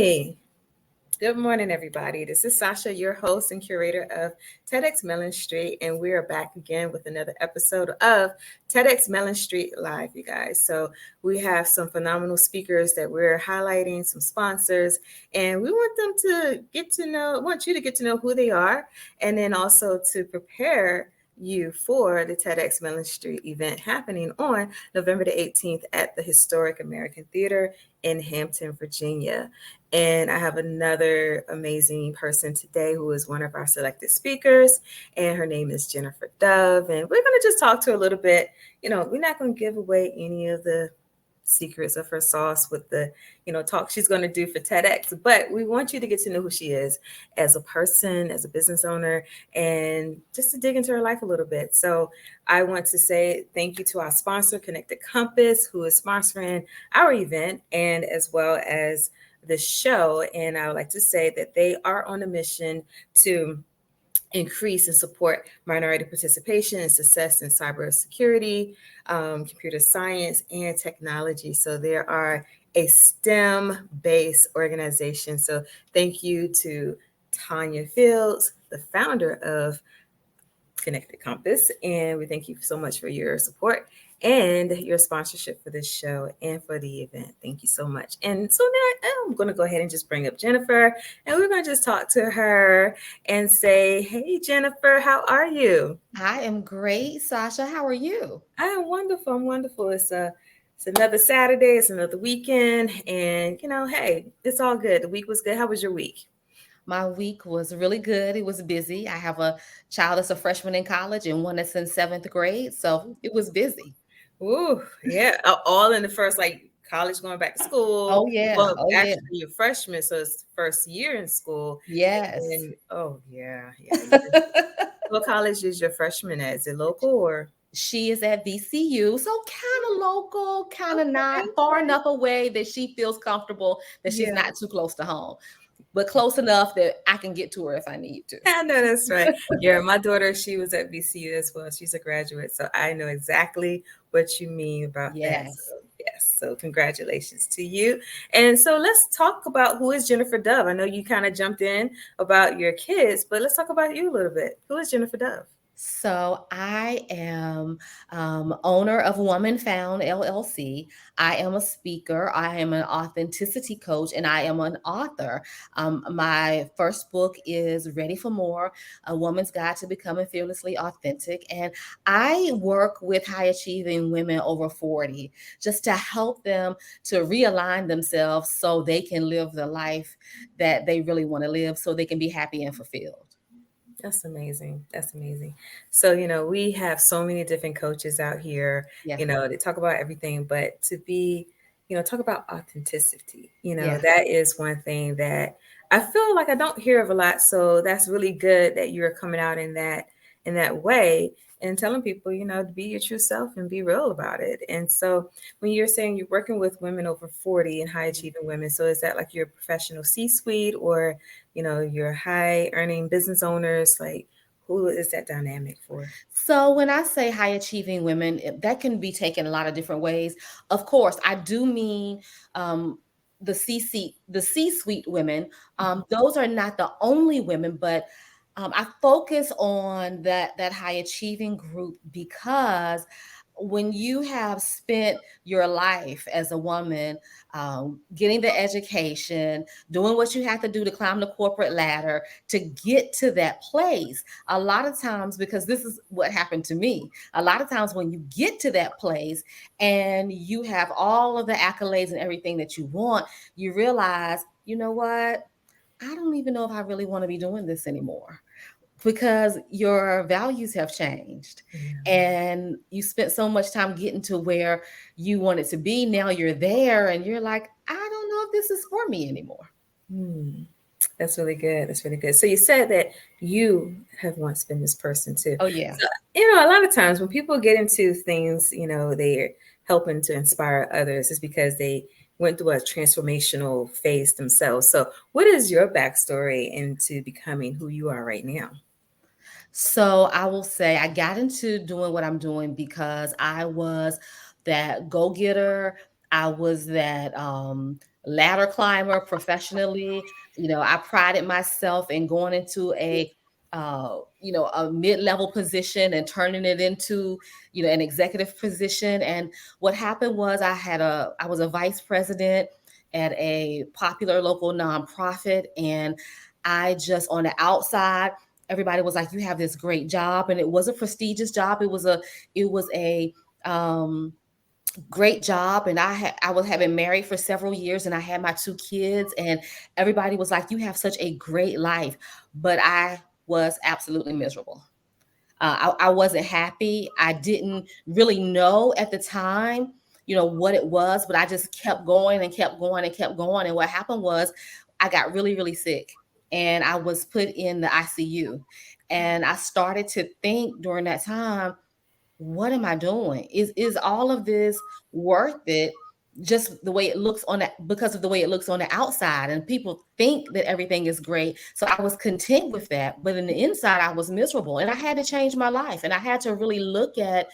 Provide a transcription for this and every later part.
Hey, good morning, everybody. This is Sacha, your host and curator of TEDxMellenStreet, and we are back again with another episode of TEDxMellenStreet Live, you guys. So we have some phenomenal speakers that we're highlighting, some sponsors, and we want them to want you to get to know who they are, and then also to prepare you for the TEDx Mellon Street event happening on November the 18th at the Historic American Theater in Hampton, Virginia. And I have another amazing person today who is one of our selected speakers, and her name is Jennifer Dove. And we're going to just talk to her a little bit. We're not going to give away any of the secrets of her sauce with the, talk she's going to do for TEDx, but we want you to get to know who she is as a person, as a business owner, and just to dig into her life a little bit. So I want to say thank you to our sponsor, Connected Compass, who is sponsoring our event and as well as the show. And I would like to say that they are on a mission to increase and support minority participation and success in cybersecurity, computer science, and technology. So there are a STEM-based organization. So thank you to Tanya Fields, the founder of Connected Compass, and we thank you so much for your support and your sponsorship for this show and for the event. Thank you so much. And so now I'm going to go ahead and just bring up Jennifer, and we're going to just talk to her and say, hey, Jennifer, how are you? I am great, Sasha. How are you? I am wonderful. I'm wonderful. It's another Saturday. It's another weekend. And, hey, it's all good. The week was good. How was your week? My week was really good. It was busy. I have a child that's a freshman in college and one that's in seventh grade. So it was busy. Ooh, yeah. All in the first, like, college, going back to school. Oh, yeah. Well, Oh, yeah. actually, you're freshman, so it's first year in school. Yes. And oh, yeah, yeah. What college is your freshman at? Is it local or? She is at VCU. So kind of local, kind of Okay, not far okay. enough away that she feels comfortable that she's Yeah, not too close to home, but close enough that I can get to her if I need to. I know that's right. Yeah, my daughter, she was at VCU as well. She's a graduate, so I know exactly what you mean about that. So, Yes. yes, so congratulations to you. And so let's talk about who is Jennifer Dove. I know you kind of jumped in about your kids, but let's talk about you a little bit. Who is Jennifer Dove? So I am owner of Woman Found LLC. I am a speaker. I am an authenticity coach, and I am an author. My first book is Ready for More: A Woman's Guide to Becoming Fearlessly Authentic, and I work with high achieving women over 40 just to help them to realign themselves so they can live the life that they really want to live, so they can be happy and fulfilled. That's amazing. That's amazing. So, we have so many different coaches out here, Yeah, they talk about everything, but to be, talk about authenticity, yeah. that is one thing that I feel like I don't hear of a lot. So that's really good that you're coming out in that way and telling people, to be your true self and be real about it. And so when you're saying you're working with women over 40 and high achieving women, so is that like your professional C-suite or your high earning business owners, like who is that dynamic for? So when I say high achieving women, that can be taken a lot of different ways. Of course, I do mean um, the C-suite women. Those are not the only women, but I focus on that high achieving group because when you have spent your life as a woman, getting the education, doing what you have to do to climb the corporate ladder to get to that place, a lot of times, because this is what happened to me, a lot of times when you get to that place and you have all of the accolades and everything that you want, you realize, you know what? I don't even know if I really want to be doing this anymore because your values have changed Yeah. and you spent so much time getting to where you wanted to be. Now you're there and you're like, I don't know if this is for me anymore. Hmm. That's really good. That's really good. So you said that you have once been this person too. Oh, yeah. So, a lot of times when people get into things, they're helping to inspire others is because they went through a transformational phase themselves. So what is your backstory into becoming who you are right now? So I will say I got into doing what I'm doing because I was that go getter. I was that ladder climber professionally. I prided myself in going into a mid-level position and turning it into, an executive position. And what happened was I was a vice president at a popular local nonprofit. And I just, on the outside, everybody was like, you have this great job. And it was a prestigious job. It was a um, great job. And I was having married for several years, and I had my two kids, and everybody was like, you have such a great life. But I was absolutely miserable. I wasn't happy. I didn't really know at the time, what it was, but I just kept going and kept going and kept going. And what happened was I got really, really sick, and I was put in the ICU. And I started to think during that time, what am I doing? Is all of this worth it? Just the way it looks on that, because of the way it looks on the outside, and people think that everything is great. So I was content with that, but in the inside, I was miserable, and I had to change my life, and I had to really look at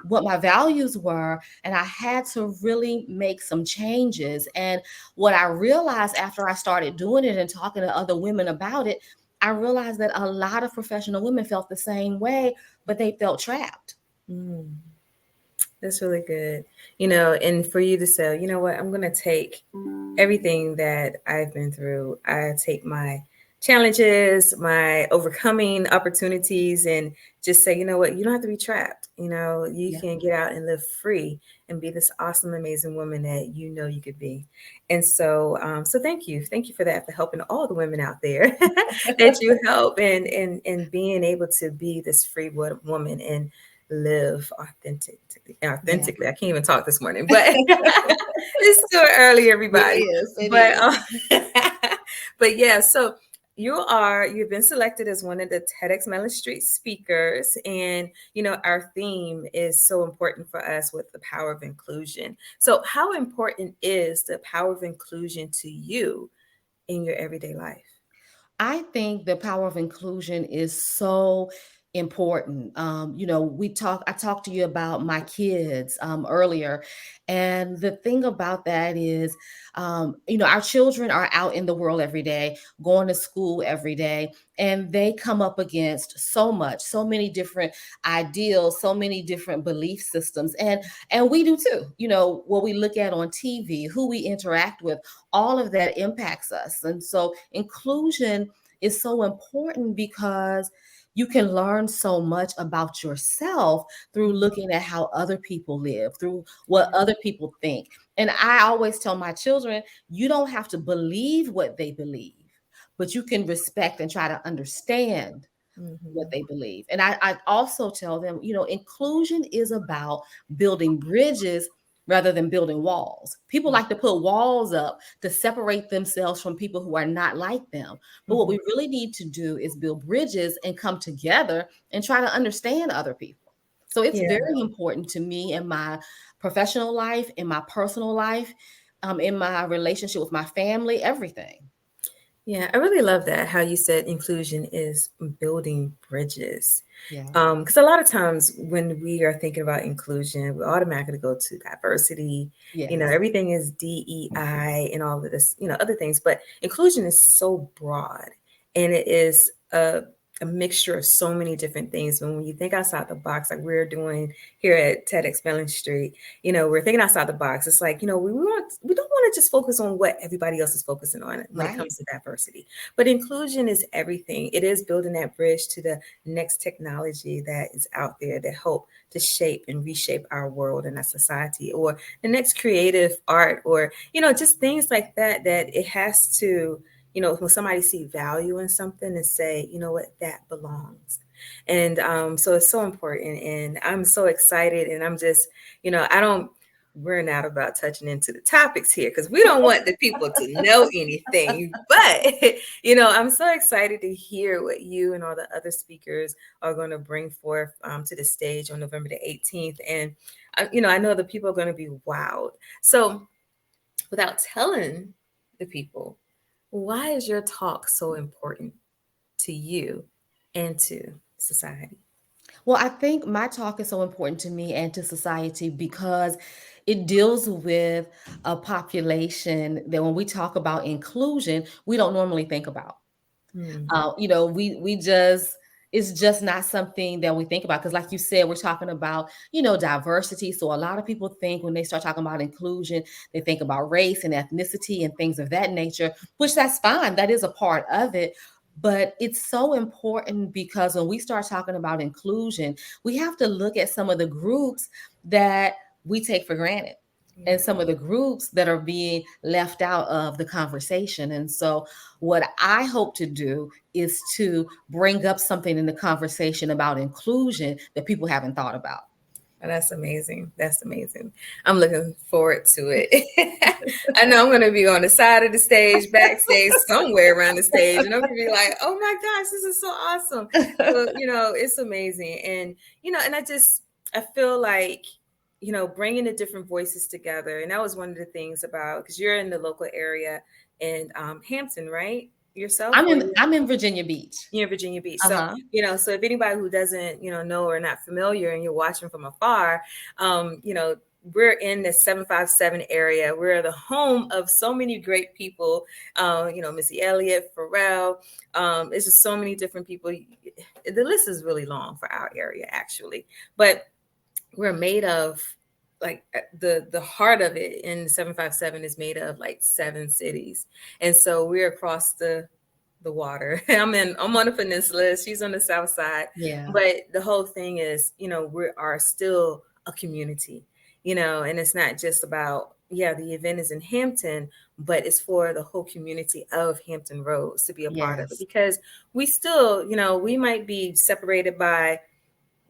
what my values were, and I had to really make some changes. And what I realized after I started doing it and talking to other women about it, I realized that a lot of professional women felt the same way, but they felt trapped. Mm, that's really good. And for you to say, you know what, I'm going to take everything that I've been through. I take my challenges, my overcoming opportunities, and just say, you know what, you don't have to be trapped. You Yeah. can get out and live free and be this awesome, amazing woman that you know you could be. And so thank you. Thank you for that, for helping all the women out there that you help, and being able to be this free woman and live Yeah. authentically. I can't even talk this morning, but it's still early, It everybody. is. It But is. but yeah, so you've been selected as one of the TEDx Mellon Street speakers, and our theme is so important for us with the power of inclusion. So how important is the power of inclusion to you in your everyday life? I think the power of inclusion is so important. I talked to you about my kids earlier. And the thing about that is, our children are out in the world every day, going to school every day, and they come up against so many different ideals, so many different belief systems. And we do too. What we look at on TV, who we interact with, all of that impacts us. And so inclusion is so important because you can learn so much about yourself through looking at how other people live, through what other people think. And I always tell my children, you don't have to believe what they believe, but you can respect and try to understand what Mhm. they believe. And I also tell them, inclusion is about building bridges rather than building walls. People like to put walls up to separate themselves from people who are not like them. But what Mhm. we really need to do is build bridges and come together and try to understand other people. So it's Yeah. very important to me in my professional life, in my personal life, in my relationship with my family, everything. Yeah, I really love that, how you said inclusion is building bridges. Yeah. Because a lot of times when we are thinking about inclusion, we automatically go to diversity. Yes. Everything is DEI and all of this, other things. But inclusion is so broad, and it is a mixture of so many different things. But when you think outside the box, like we're doing here at TEDxMellenStreet, we're thinking outside the box. It's like, we don't want to just focus on what everybody else is focusing on when it Right. comes to diversity. But inclusion is everything. It is building that bridge to the next technology that is out there that help to shape and reshape our world and our society, or the next creative art, or just things like that, that it has to, when somebody see value in something and say, you know what, that belongs. And so it's so important, and I'm so excited, and I'm just, I don't, we're not about touching into the topics here because we don't want the people to know anything. But, I'm so excited to hear what you and all the other speakers are going to bring forth to the stage on November the 18th. And, I know the people are going to be wowed. So, without telling the people, why is your talk so important to you and to society? Well, I think my talk is so important to me and to society because it deals with a population that when we talk about inclusion, we don't normally think about. Mm. We just, it's just not something that we think about because, like you said, we're talking about diversity. So a lot of people think when they start talking about inclusion, they think about race and ethnicity and things of that nature, which that's fine. That is a part of it. But it's so important because when we start talking about inclusion, we have to look at some of the groups that we take for granted Yeah. and some of the groups that are being left out of the conversation. And so what I hope to do is to bring up something in the conversation about inclusion that people haven't thought about. Oh, that's amazing. That's amazing. I'm looking forward to it. I know I'm going to be on the side of the stage, backstage, somewhere around the stage, and I'm going to be like, oh my gosh, this is so awesome. So, it's amazing. And, and I feel like, bringing the different voices together. And that was one of the things about, because you're in the local area in Hampton, right? Yourself? I'm Or in I'm in Virginia Beach. you're in Virginia Beach. So, Uh-huh. so if anybody who doesn't, know or not familiar and you're watching from afar, we're in the 757 area. We're the home of so many great people, Missy Elliott, Pharrell. It's just so many different people. The list is really long for our area, actually. But we're made of like the heart of it in 757 is made of like 7 cities. And so we're across the water. I'm on the peninsula. She's on the south side. Yeah. But the whole thing is, we are still a community, and it's not just about, the event is in Hampton, but it's for the whole community of Hampton Roads to be a part of it, Yes. because we still, we might be separated by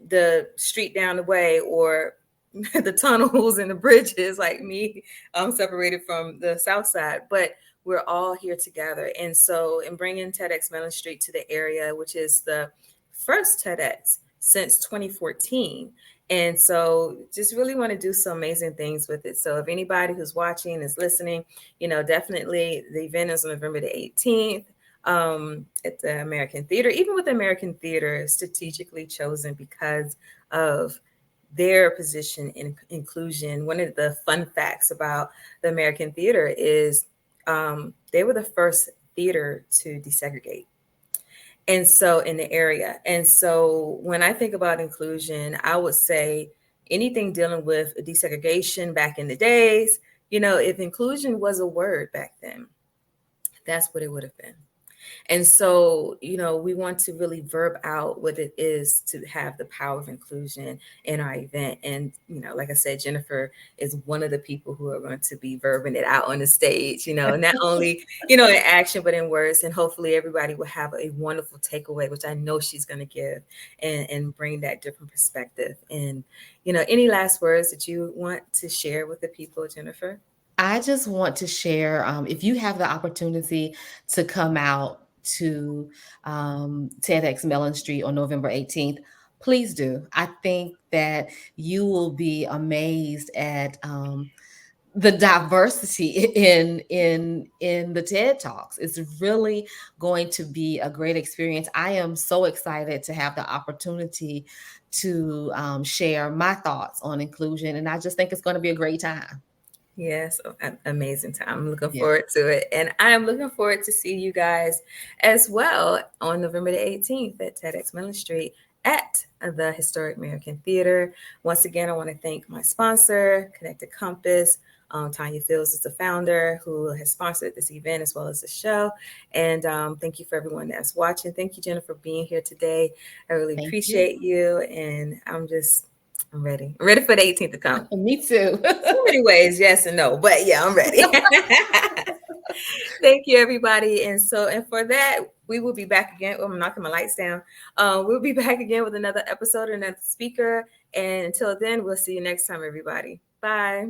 the street down the way or the tunnels and the bridges, like me, I'm separated from the south side, but we're all here together. And so in bringing TEDxMellenStreet to the area, which is the first TEDx since 2014. And so just really want to do some amazing things with it. So if anybody who's watching is listening, definitely the event is on November the 18th. At the American Theater, even with the American Theater, strategically chosen because of their position in inclusion. One of the fun facts about the American Theater is they were the first theater to desegregate. And so in the area. And so when I think about inclusion, I would say anything dealing with desegregation back in the days, if inclusion was a word back then, that's what it would have been. And so, we want to really verb out what it is to have the power of inclusion in our event. And, like I said, Jennifer is one of the people who are going to be verbing it out on the stage, not only, in action, but in words. And hopefully everybody will have a wonderful takeaway, which I know she's going to give and bring that different perspective. And, any last words that you want to share with the people, Jennifer? I just want to share, if you have the opportunity to come out to TEDxMellenStreet on November 18th, please do. I think that you will be amazed at the diversity in the TED Talks. It's really going to be a great experience. I am so excited to have the opportunity to share my thoughts on inclusion, and I just think it's going to be a great time. Yes, amazing time. I'm looking Yeah. forward to it. And I am looking forward to see you guys as well on November the 18th at TEDxMellenStreet at the Historic American Theater. Once again, I want to thank my sponsor, Connected Compass. Tanya Fields is the founder who has sponsored this event as well as the show. And thank you for everyone that's watching. Thank you, Jennifer, for being here today. I really appreciate you. And I'm ready. I'm ready for the 18th to come. Me too. So many ways, yes and no, but yeah, I'm ready. Thank you, everybody. And for that, we will be back again. Oh, I'm knocking my lights down. We'll be back again with another episode and another speaker. And until then, we'll see you next time, everybody. Bye.